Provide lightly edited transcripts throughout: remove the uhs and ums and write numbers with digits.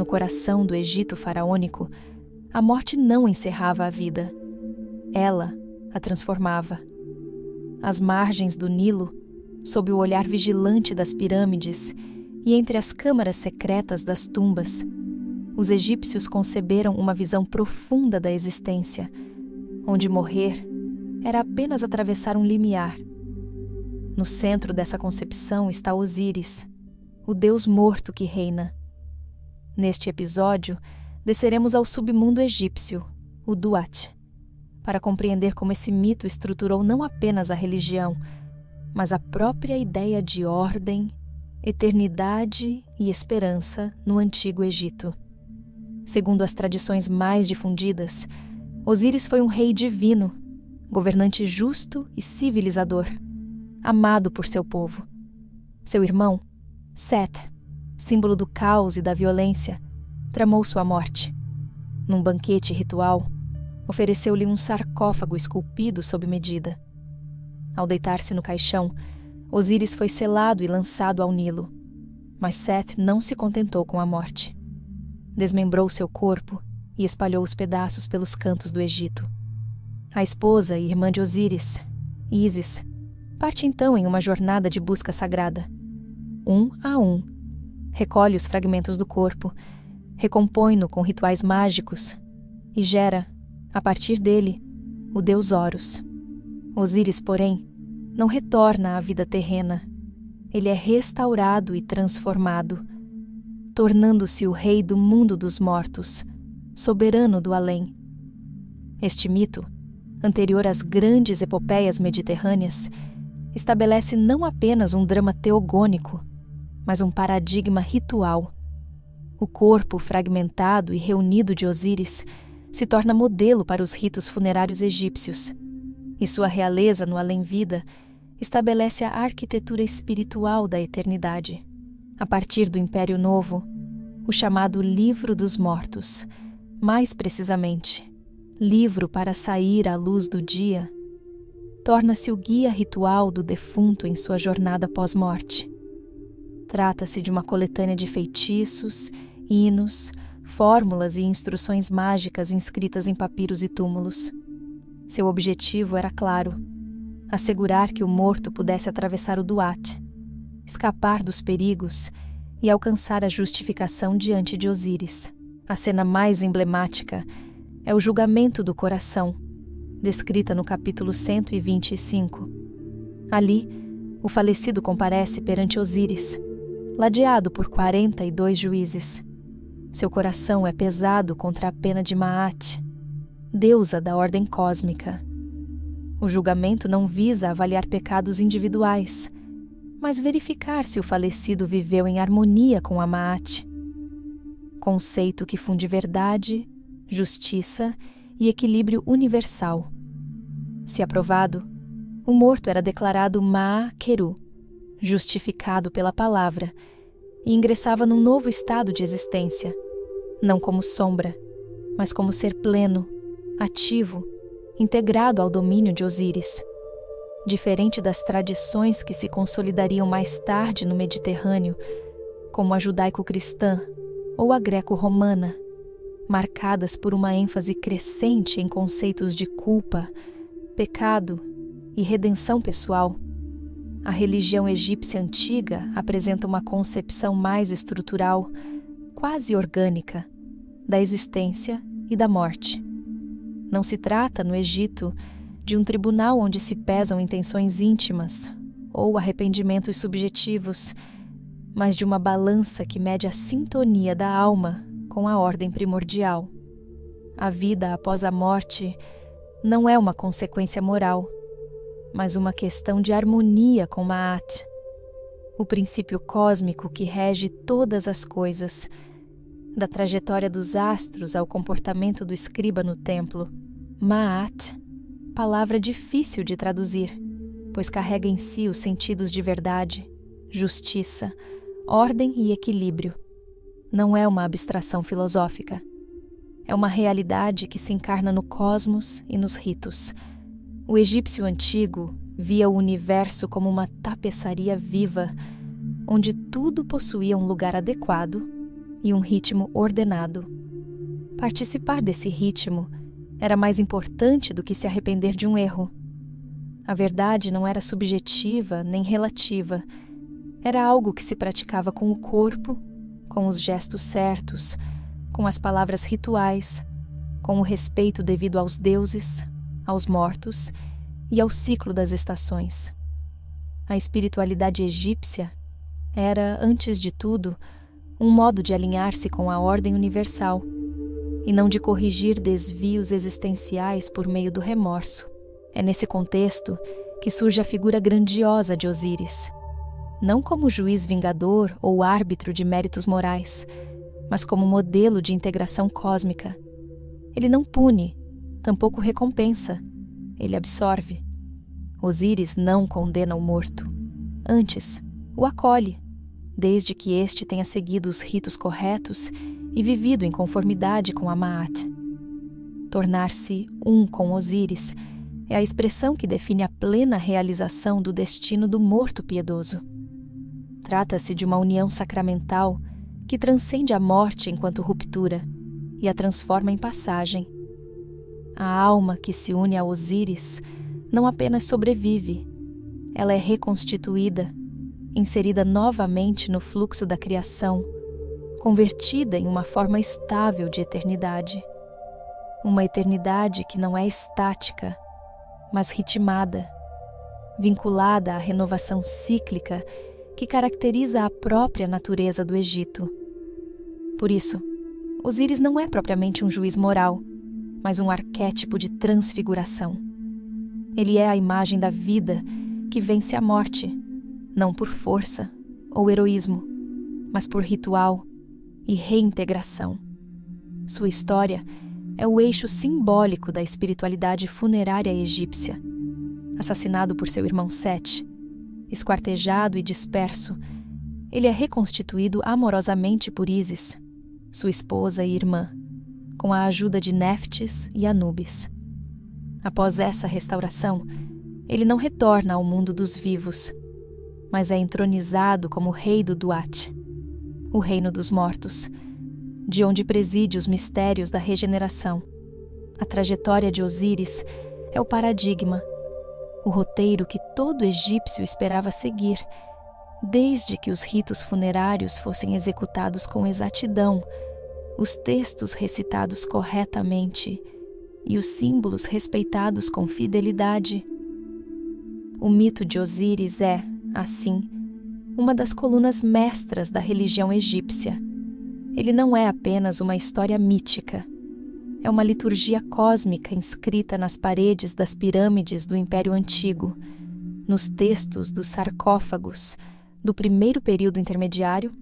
no coração do Egito faraônico, a morte não encerrava a vida. Ela a transformava. Às margens do Nilo, sob o olhar vigilante das pirâmides e entre as câmaras secretas das tumbas, os egípcios conceberam uma visão profunda da existência, onde morrer era apenas atravessar um limiar. No centro dessa concepção está Osíris, o deus morto que reina. Neste episódio, desceremos ao submundo egípcio, o Duat, para compreender como esse mito estruturou não apenas a religião, mas a própria ideia de ordem, eternidade e esperança no Antigo Egito. Segundo as tradições mais difundidas, Osíris foi um rei divino, governante justo e civilizador, amado por seu povo. Seu irmão, Set, símbolo do caos e da violência, tramou sua morte. Num banquete ritual, ofereceu-lhe um sarcófago esculpido sob medida. Ao deitar-se no caixão, Osíris foi selado e lançado ao Nilo. Mas Set não se contentou com a morte. Desmembrou seu corpo e espalhou os pedaços pelos cantos do Egito. A esposa e irmã de Osíris, Ísis, parte então em uma jornada de busca sagrada. Um a um, recolhe os fragmentos do corpo, recompõe-no com rituais mágicos e gera, a partir dele, o deus Horus. Osíris, porém, não retorna à vida terrena. Ele é restaurado e transformado, tornando-se o rei do mundo dos mortos, soberano do além. Este mito, anterior às grandes epopeias mediterrâneas, estabelece não apenas um drama teogônico, mas um paradigma ritual. O corpo fragmentado e reunido de Osíris se torna modelo para os ritos funerários egípcios, e sua realeza no além-vida estabelece a arquitetura espiritual da eternidade. A partir do Império Novo, o chamado Livro dos Mortos, mais precisamente, livro para sair à luz do dia, torna-se o guia ritual do defunto em sua jornada pós-morte. Trata-se de uma coletânea de feitiços, hinos, fórmulas e instruções mágicas inscritas em papiros e túmulos. Seu objetivo era claro: assegurar que o morto pudesse atravessar o Duat, escapar dos perigos e alcançar a justificação diante de Osíris. A cena mais emblemática é o julgamento do coração, descrita no capítulo 125. Ali, o falecido comparece perante Osíris, ladeado por 42 juízes. Seu coração é pesado contra a pena de Maat, deusa da ordem cósmica. O julgamento não visa avaliar pecados individuais, mas verificar se o falecido viveu em harmonia com a Maat, conceito que funde verdade, justiça e equilíbrio universal. Se aprovado, o morto era declarado Maa-Keru, justificado pela palavra, e ingressava num novo estado de existência, não como sombra, mas como ser pleno, ativo, integrado ao domínio de Osíris. Diferente das tradições que se consolidariam mais tarde no Mediterrâneo, como a judaico-cristã ou a greco-romana, marcadas por uma ênfase crescente em conceitos de culpa, pecado e redenção pessoal, a religião egípcia antiga apresenta uma concepção mais estrutural, quase orgânica, da existência e da morte. Não se trata, no Egito, de um tribunal onde se pesam intenções íntimas ou arrependimentos subjetivos, mas de uma balança que mede a sintonia da alma com a ordem primordial. A vida após a morte não é uma consequência moral, mas uma questão de harmonia com Maat, o princípio cósmico que rege todas as coisas, da trajetória dos astros ao comportamento do escriba no templo. Maat, palavra difícil de traduzir, pois carrega em si os sentidos de verdade, justiça, ordem e equilíbrio. Não é uma abstração filosófica. É uma realidade que se encarna no cosmos e nos ritos. O egípcio antigo via o universo como uma tapeçaria viva, onde tudo possuía um lugar adequado e um ritmo ordenado. Participar desse ritmo era mais importante do que se arrepender de um erro. A verdade não era subjetiva nem relativa. Era algo que se praticava com o corpo, com os gestos certos, com as palavras rituais, com o respeito devido aos deuses, aos mortos e ao ciclo das estações. A espiritualidade egípcia era, antes de tudo, um modo de alinhar-se com a ordem universal e não de corrigir desvios existenciais por meio do remorso. É nesse contexto que surge a figura grandiosa de Osíris, não como juiz vingador ou árbitro de méritos morais, mas como modelo de integração cósmica. Ele não pune, tampouco recompensa, ele absorve. Osíris não condena o morto, antes o acolhe, desde que este tenha seguido os ritos corretos e vivido em conformidade com a Maat. Tornar-se um com Osíris é a expressão que define a plena realização do destino do morto piedoso. Trata-se de uma união sacramental que transcende a morte enquanto ruptura e a transforma em passagem. A alma que se une a Osíris não apenas sobrevive, ela é reconstituída, inserida novamente no fluxo da criação, convertida em uma forma estável de eternidade. Uma eternidade que não é estática, mas ritmada, vinculada à renovação cíclica que caracteriza a própria natureza do Egito. Por isso, Osíris não é propriamente um juiz moral, mas um arquétipo de transfiguração. Ele é a imagem da vida que vence a morte, não por força ou heroísmo, mas por ritual e reintegração. Sua história é o eixo simbólico da espiritualidade funerária egípcia. Assassinado por seu irmão Sete, esquartejado e disperso, ele é reconstituído amorosamente por Ísis, sua esposa e irmã, com a ajuda de Néftis e Anubis. Após essa restauração, ele não retorna ao mundo dos vivos, mas é entronizado como rei do Duat, o reino dos mortos, de onde preside os mistérios da regeneração. A trajetória de Osíris é o paradigma, o roteiro que todo egípcio esperava seguir, desde que os ritos funerários fossem executados com exatidão, os textos recitados corretamente e os símbolos respeitados com fidelidade. O mito de Osíris é, assim, uma das colunas mestras da religião egípcia. Ele não é apenas uma história mítica. É uma liturgia cósmica inscrita nas paredes das pirâmides do Império Antigo, nos textos dos sarcófagos do primeiro período intermediário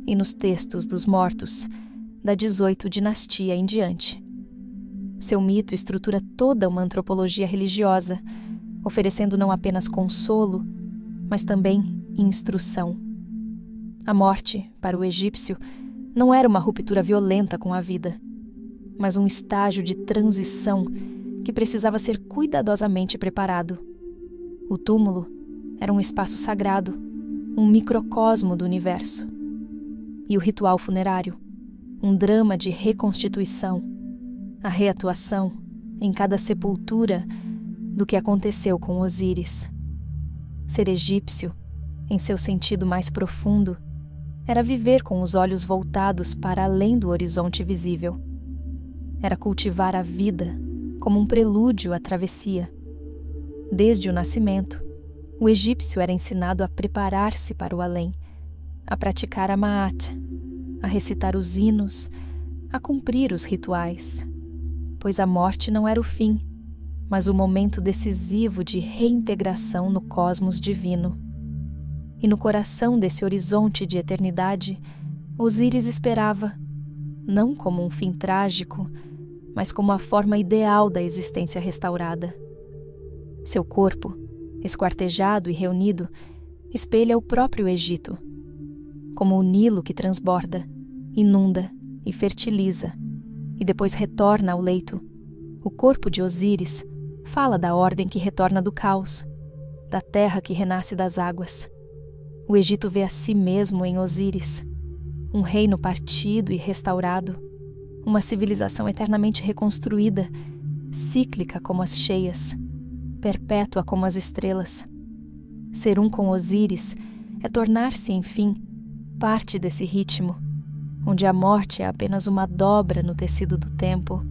e nos textos dos mortos da 18ª dinastia em diante. Seu mito estrutura toda uma antropologia religiosa, oferecendo não apenas consolo, mas também instrução. A morte, para o egípcio, não era uma ruptura violenta com a vida, mas um estágio de transição que precisava ser cuidadosamente preparado. O túmulo era um espaço sagrado, um microcosmo do universo. E o ritual funerário, um drama de reconstituição, a reatuação, em cada sepultura, do que aconteceu com Osíris. Ser egípcio, em seu sentido mais profundo, era viver com os olhos voltados para além do horizonte visível. Era cultivar a vida como um prelúdio à travessia. Desde o nascimento, o egípcio era ensinado a preparar-se para o além, a praticar a Maat, a recitar os hinos, a cumprir os rituais, pois a morte não era o fim, mas o momento decisivo de reintegração no cosmos divino. E no coração desse horizonte de eternidade, Osíris esperava, não como um fim trágico, mas como a forma ideal da existência restaurada. Seu corpo, esquartejado e reunido, espelha o próprio Egito, como o Nilo que transborda, inunda e fertiliza, e depois retorna ao leito. O corpo de Osíris fala da ordem que retorna do caos, da terra que renasce das águas. O Egito vê a si mesmo em Osíris, um reino partido e restaurado, uma civilização eternamente reconstruída, cíclica como as cheias, perpétua como as estrelas. Ser um com Osíris é tornar-se, enfim, parte desse ritmo, onde a morte é apenas uma dobra no tecido do tempo